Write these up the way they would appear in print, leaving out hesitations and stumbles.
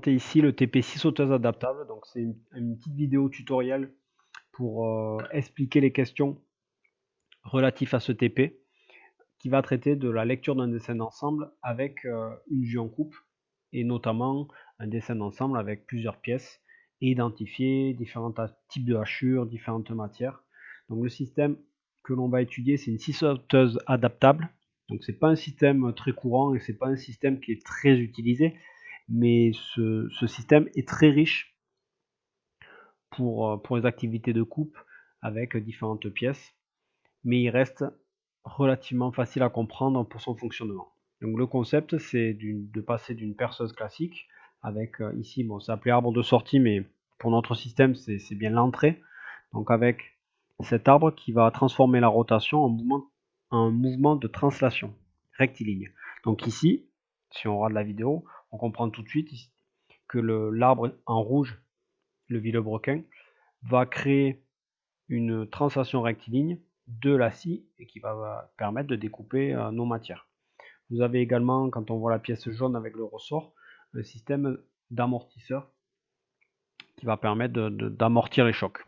Ici le TP 6 sauteuses adaptable. Donc c'est une petite vidéo tutoriel pour expliquer les questions relatives à ce TP qui va traiter de la lecture d'un dessin d'ensemble avec une vue en coupe et notamment un dessin d'ensemble avec plusieurs pièces et identifier différents types de hachures, différentes matières. Donc le système que l'on va étudier, c'est une scie sauteuse adaptable. Donc c'est pas un système très courant et c'est pas un système qui est très utilisé, mais ce système est très riche pour les activités de coupe avec différentes pièces, mais il reste relativement facile à comprendre pour son fonctionnement. Donc le concept, c'est de passer d'une perceuse classique avec ici, bon, c'est appelé arbre de sortie, mais pour notre système, c'est bien l'entrée. Donc avec cet arbre qui va transformer la rotation en mouvement de translation rectiligne. Donc ici, si on regarde la vidéo, on comprend tout de suite que l'arbre en rouge, le vilebrequin, va créer une translation rectiligne de la scie et qui va permettre de découper nos matières. Vous avez également, quand on voit la pièce jaune avec le ressort, un système d'amortisseur qui va permettre d'amortir les chocs.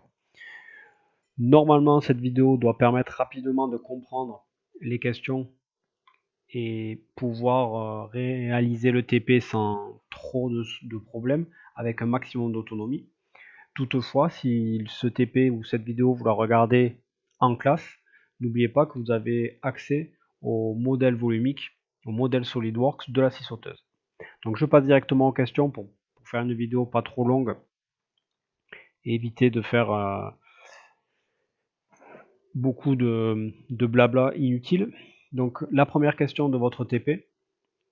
Normalement, cette vidéo doit permettre rapidement de comprendre les questions et pouvoir réaliser le TP sans trop de problèmes, avec un maximum d'autonomie. Toutefois, si ce TP ou cette vidéo vous la regardez en classe, n'oubliez pas que vous avez accès au modèle volumique, au modèle SolidWorks de la scie sauteuse. Donc je passe directement aux questions pour faire une vidéo pas trop longue et éviter de faire beaucoup de blabla inutile. Donc la première question de votre TP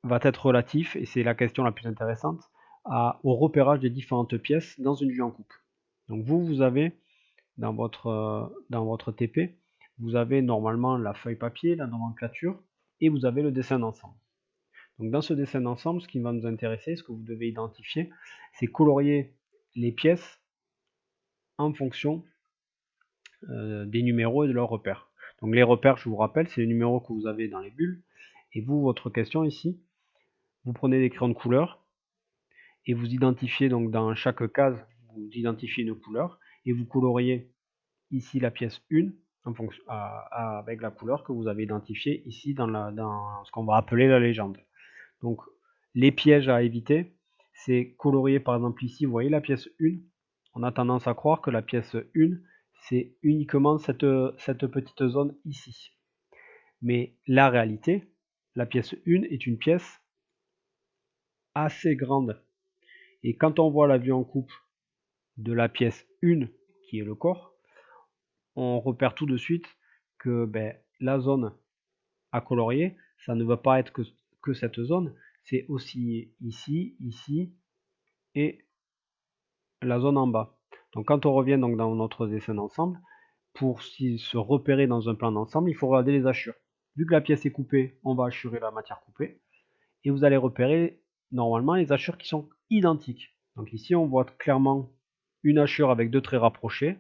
va être relative, et c'est la question la plus intéressante, au repérage des différentes pièces dans une vue en coupe. Donc vous avez dans votre TP, vous avez normalement la feuille papier, la nomenclature, et vous avez le dessin d'ensemble. Donc dans ce dessin d'ensemble, ce qui va nous intéresser, ce que vous devez identifier, c'est colorier les pièces en fonction des numéros et de leurs repères. Donc les repères, je vous rappelle, c'est les numéros que vous avez dans les bulles. Et vous, votre question ici, vous prenez des crayons de couleur et vous identifiez donc dans chaque case, vous identifiez une couleur et vous coloriez ici la pièce 1 en fonction, avec la couleur que vous avez identifiée ici dans ce qu'on va appeler la légende. Donc les pièges à éviter, c'est colorier par exemple ici, vous voyez la pièce 1, on a tendance à croire que la pièce 1, c'est uniquement cette petite zone ici. Mais la réalité, la pièce 1 est une pièce assez grande. Et quand on voit la vue en coupe de la pièce 1, qui est le corps, on repère tout de suite que la zone à colorier, ça ne va pas être que cette zone, c'est aussi ici, ici et la zone en bas. Donc quand on revient donc dans notre dessin d'ensemble, pour se repérer dans un plan d'ensemble, il faut regarder les hachures. Vu que la pièce est coupée, on va hachurer la matière coupée et vous allez repérer normalement les hachures qui sont identiques. Donc ici on voit clairement une hachure avec deux traits rapprochés,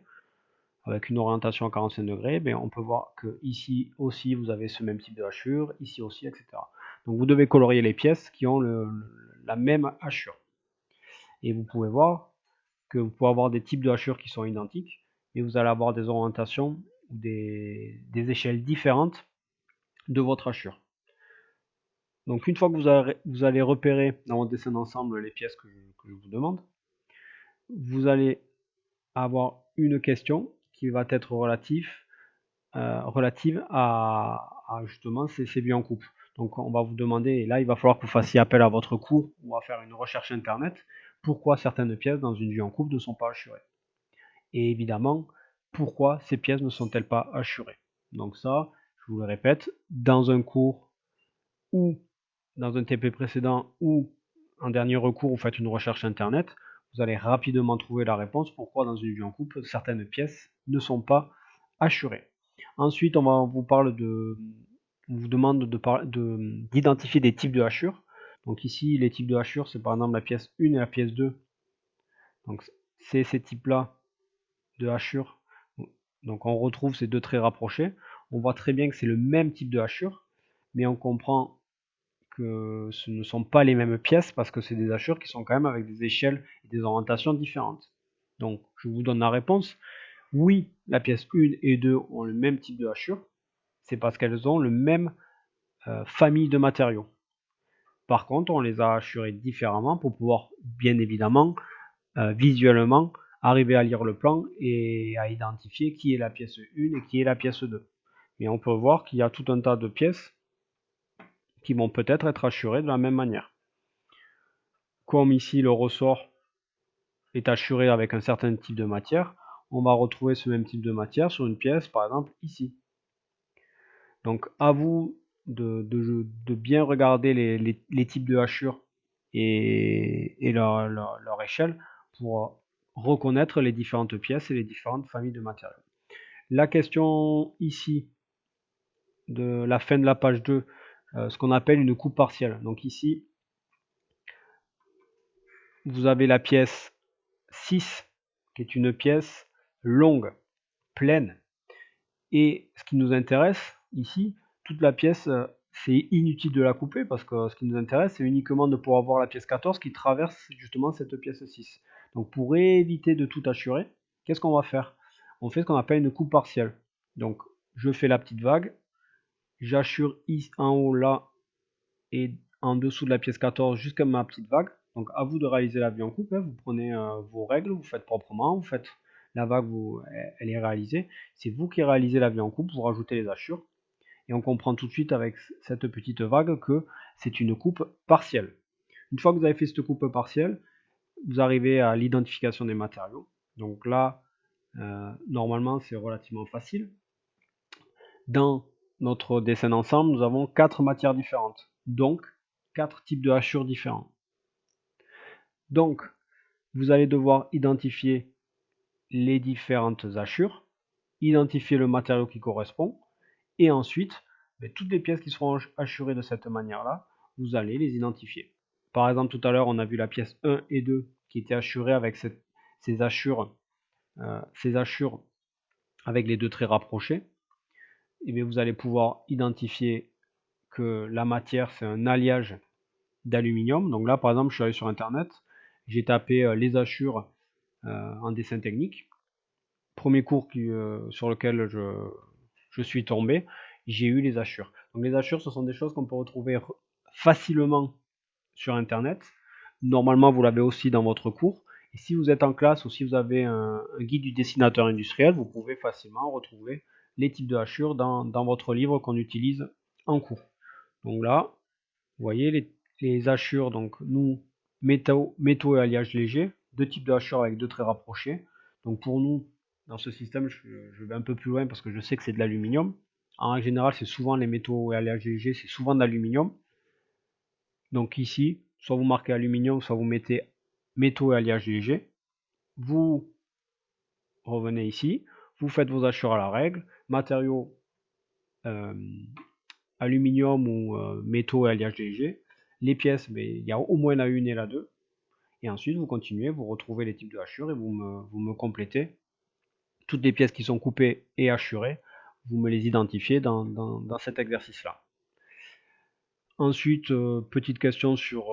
avec une orientation à 45 degrés, mais on peut voir que ici aussi vous avez ce même type de hachure, ici aussi, etc. Donc vous devez colorier les pièces qui ont la même hachure. Et vous pouvez voir que vous pouvez avoir des types de hachures qui sont identiques, mais vous allez avoir des orientations ou des échelles différentes de votre hachure. Donc une fois que vous allez repérer dans votre dessin d'ensemble les pièces que je vous demande, vous allez avoir une question qui va être relative à justement ces vues en coupe. Donc on va vous demander, et là il va falloir que vous fassiez appel à votre cours ou à faire une recherche internet, pourquoi certaines pièces dans une vue en coupe ne sont pas hachurées. Et évidemment, pourquoi ces pièces ne sont-elles pas hachurées. Donc ça, je vous le répète, dans un cours ou dans un TP précédent ou en dernier recours, vous faites une recherche internet, vous allez rapidement trouver la réponse pourquoi dans une vue en coupe, certaines pièces ne sont pas hachurées. Ensuite, on vous demande d'identifier des types de hachures. Donc ici, les types de hachures, c'est par exemple la pièce 1 et la pièce 2. Donc c'est ces types-là de hachures. Donc on retrouve ces deux traits rapprochés. On voit très bien que c'est le même type de hachure, mais on comprend que ce ne sont pas les mêmes pièces parce que c'est des hachures qui sont quand même avec des échelles et des orientations différentes. Donc, je vous donne la réponse. Oui, la pièce 1 et 2 ont le même type de hachure. C'est parce qu'elles ont le même famille de matériaux. Par contre, on les a hachurées différemment pour pouvoir, bien évidemment, visuellement, arriver à lire le plan et à identifier qui est la pièce 1 et qui est la pièce 2. Mais on peut voir qu'il y a tout un tas de pièces qui vont peut-être être hachurées de la même manière. Comme ici le ressort est hachuré avec un certain type de matière, on va retrouver ce même type de matière sur une pièce, par exemple ici. Donc à vous de bien regarder les types de hachures et leur échelle pour reconnaître les différentes pièces et les différentes familles de matériaux. La question ici de la fin de la page 2, ce qu'on appelle une coupe partielle. Donc ici, vous avez la pièce 6 qui est une pièce longue, pleine. Et ce qui nous intéresse ici, toute la pièce, c'est inutile de la couper parce que ce qui nous intéresse, c'est uniquement de pouvoir voir la pièce 14 qui traverse justement cette pièce 6. Donc pour éviter de tout hachurer, qu'est-ce qu'on va faire? On fait ce qu'on appelle une coupe partielle. Donc je fais la petite vague, j'achure ici en haut là et en dessous de la pièce 14 jusqu'à ma petite vague. Donc à vous de réaliser la vue en coupe, hein. Vous prenez vos règles, vous faites proprement, vous faites la vague, elle est réalisée. C'est vous qui réalisez la vue en coupe, vous rajoutez les hachures. Et on comprend tout de suite avec cette petite vague que c'est une coupe partielle. Une fois que vous avez fait cette coupe partielle, vous arrivez à l'identification des matériaux. Donc là, normalement, c'est relativement facile. Dans notre dessin d'ensemble, nous avons 4 matières différentes, donc 4 types de hachures différents. Donc, vous allez devoir identifier les différentes hachures, identifier le matériau qui correspond, et ensuite, toutes les pièces qui seront hachurées de cette manière-là, vous allez les identifier. Par exemple, tout à l'heure, on a vu la pièce 1 et 2 qui étaient hachurées avec ces hachures avec les deux traits rapprochés. Et bien, vous allez pouvoir identifier que la matière, c'est un alliage d'aluminium. Donc là, par exemple, je suis allé sur Internet, j'ai tapé les hachures en dessin technique. Premier cours sur lequel je suis tombé, j'ai eu les hachures. Donc les hachures, ce sont des choses qu'on peut retrouver facilement sur Internet. Normalement, vous l'avez aussi dans votre cours. Et si vous êtes en classe ou si vous avez un guide du dessinateur industriel, vous pouvez facilement retrouver les types de hachures dans votre livre qu'on utilise en cours. Donc là, vous voyez les hachures, donc nous, métaux et alliages légers, deux types de hachures avec deux traits rapprochés. Donc pour nous, dans ce système, je vais un peu plus loin parce que je sais que c'est de l'aluminium. En général, c'est souvent les métaux et alliages légers, c'est souvent de l'aluminium. Donc ici, soit vous marquez aluminium, soit vous mettez métaux et alliages légers. Vous revenez ici, vous faites vos hachures à la règle, matériaux aluminium ou métaux et alliages légers. Les pièces, il y a au moins la 1 et la 2. Et ensuite, vous continuez, vous retrouvez les types de hachures et vous me complétez. Toutes les pièces qui sont coupées et hachurées, vous me les identifiez dans cet exercice-là. Ensuite, petite question sur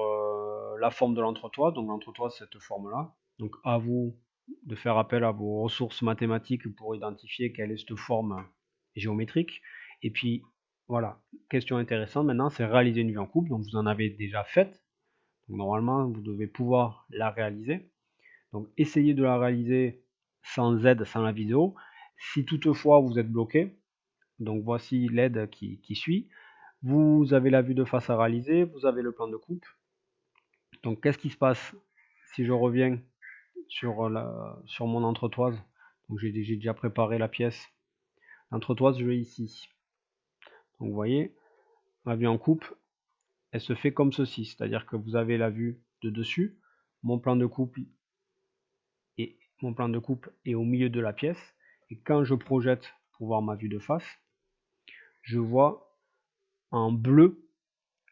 la forme de l'entretoise. Donc l'entretoise, c'est cette forme-là. Donc à vous de faire appel à vos ressources mathématiques pour identifier quelle est cette forme géométrique. Et puis voilà, question intéressante maintenant, c'est réaliser une vue en coupe. Donc vous en avez déjà faite. Donc, normalement, vous devez pouvoir la réaliser. Donc essayez de la réaliser sans aide, sans la vidéo. Si toutefois vous êtes bloqué, donc voici l'aide qui suit. Vous avez la vue de face à réaliser, vous avez le plan de coupe. Donc qu'est-ce qui se passe si je reviens sur mon entretoise? Donc j'ai déjà préparé la pièce. L'entretoise, je vais ici. Donc vous voyez, ma vue en coupe, elle se fait comme ceci. C'est-à-dire que vous avez la vue de dessus, mon plan de coupe est au milieu de la pièce. Et quand je projette pour voir ma vue de face, je vois en bleu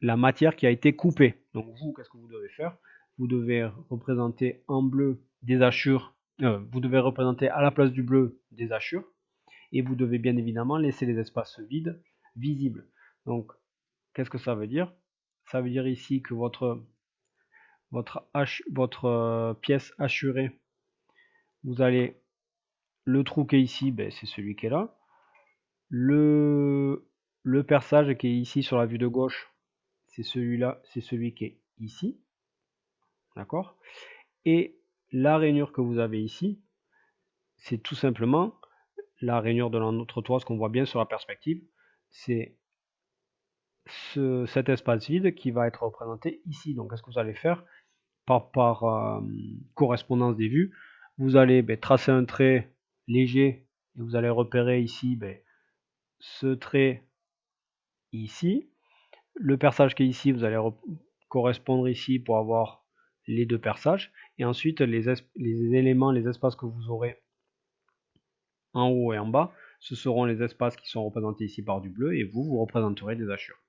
la matière qui a été coupée. Donc vous, qu'est-ce que vous devez faire? Vous devez représenter en bleu des hachures, vous devez représenter à la place du bleu des hachures, et vous devez bien évidemment laisser les espaces vides visibles. Donc, qu'est-ce que ça veut dire? ça veut dire ici que votre pièce assurée, vous allez le trou qui est ici, ben, c'est celui qui est là. Le perçage qui est ici sur la vue de gauche, c'est celui-là, c'est celui qui est ici. D'accord? Et la rainure que vous avez ici, c'est tout simplement la rainure de notre toit, ce qu'on voit bien sur la perspective, c'est cet espace vide qui va être représenté ici. Donc, qu'est-ce que vous allez faire par correspondance des vues? Vous allez tracer un trait léger et vous allez repérer ici ce trait ici. Le perçage qui est ici, vous allez correspondre ici pour avoir les deux perçages. Et ensuite, les éléments, les espaces que vous aurez en haut et en bas, ce seront les espaces qui sont représentés ici par du bleu et vous représenterez des hachures.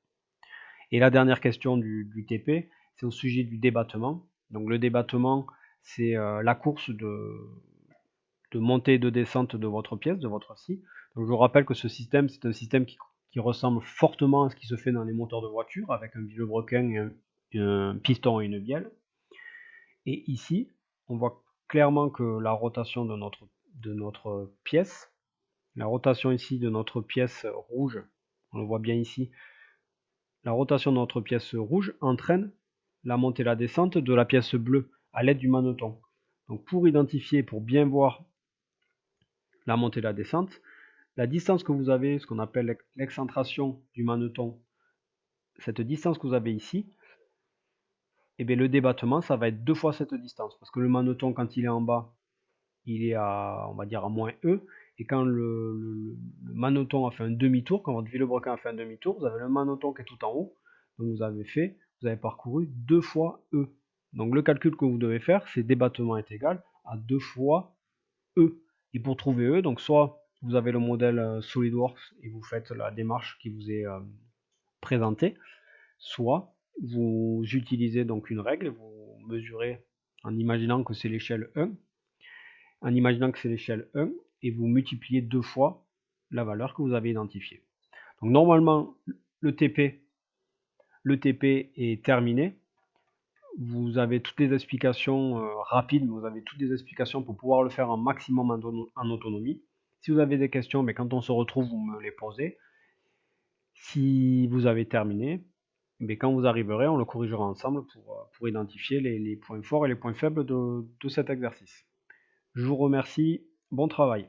Et la dernière question du TP, c'est au sujet du débattement. Donc le débattement, c'est la course de montée et de descente de votre pièce, de votre scie. Donc je vous rappelle que ce système, c'est un système qui ressemble fortement à ce qui se fait dans les moteurs de voiture, avec un vilebrequin, un piston et une bielle. Et ici, on voit clairement que la rotation de notre pièce, la rotation ici de notre pièce rouge, on le voit bien ici, la rotation de notre pièce rouge entraîne la montée et la descente de la pièce bleue à l'aide du maneton. Donc pour identifier, pour bien voir la montée et la descente, la distance que vous avez, ce qu'on appelle l'excentration du maneton, cette distance que vous avez ici, et bien le débattement, ça va être 2 fois cette distance. Parce que le maneton, quand il est en bas, il est à, on va dire, à moins E. Et quand le maneton a fait un demi-tour, quand votre vilebrequin a fait un demi-tour, vous avez le maneton qui est tout en haut. Donc vous avez parcouru 2 fois E. Donc le calcul que vous devez faire, c'est débattement est égal à 2 fois E. Et pour trouver E, donc soit vous avez le modèle SolidWorks et vous faites la démarche qui vous est présentée, soit vous utilisez donc une règle, vous mesurez en imaginant que c'est l'échelle 1, en imaginant que c'est l'échelle 1, et vous multipliez 2 fois la valeur que vous avez identifiée. Donc normalement, le TP est terminé. Vous avez toutes les explications rapides, vous avez toutes les explications pour pouvoir le faire un maximum en autonomie. Si vous avez des questions, mais quand on se retrouve, vous me les posez. Si vous avez terminé, mais quand vous arriverez, on le corrigera ensemble pour identifier les points forts et les points faibles de cet exercice. Je vous remercie, bon travail.